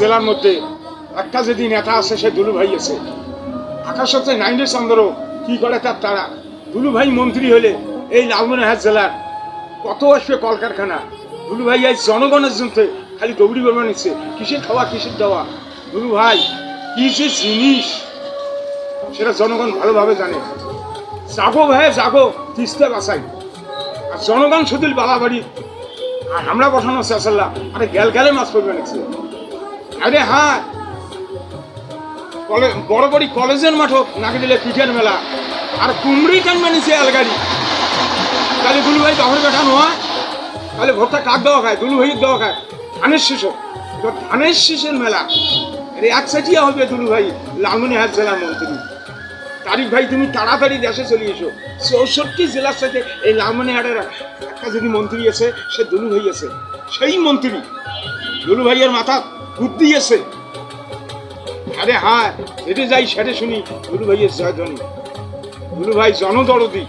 জেলার মধ্যে একটা যদি নেতা আছে সে দুলু ভাই আছে। আকাশ হচ্ছে নাইনের চন্দ্র, কি করে তার তারা। দুলু ভাই মন্ত্রী হলে এই লালমনিরহাট জেলার কত আসবে কলকারখানা। দুলু ভাই এই জনগণের জন্য খালি দৌড়ি বেরোবা নিচ্ছে, কিসের খাওয়া কিসের দেওয়া। দুলু ভাই কি যে জিনিস সেটা জনগণ ভালোভাবে জানে। জাগো ভাই জাগো, তিস্তা বাঁচাই। আর জনগণ শুধু বালাবাড়ি আর আমরা বসানো চেঁচাল্লা, আরে গেল গেলে মাছ পড়বে নিচ্ছে। আরে হ্যাঁ, বড় বড় কলেজের মাঠও নাকি দিলে পিঠের মেলা, আর কুমড়ি টানবে নিচ্ছে আলগাড়ি। তাহলে দুলু ভাই বাপের বেটা নয়, তাহলে ভোটটা কাক দেওয়া খায়, দুলু ভাইয়ের দেওয়া খায়। ধানের শীষ, এবার ধানের শীষের মেলা একসাথিয়া হবে দুলু ভাই লালমনিরহাট জেলার মন্ত্রী। তারিক ভাই তুমি তাড়াতাড়ি দেশে চলে এসো। 64 জেলার সাথে এই লালমনিরহাটের একটা যদি মন্ত্রী আছে সে দুলু ভাই আছে। সেই মন্ত্রী দুলু ভাইয়ের মাথা বুদ্ধি আছে। আরে হ্যাঁ, যেতে যাই সেটা শুনি দুলু ভাইয়ের জয়ধ্বনি। দুলু ভাই জনদরদি।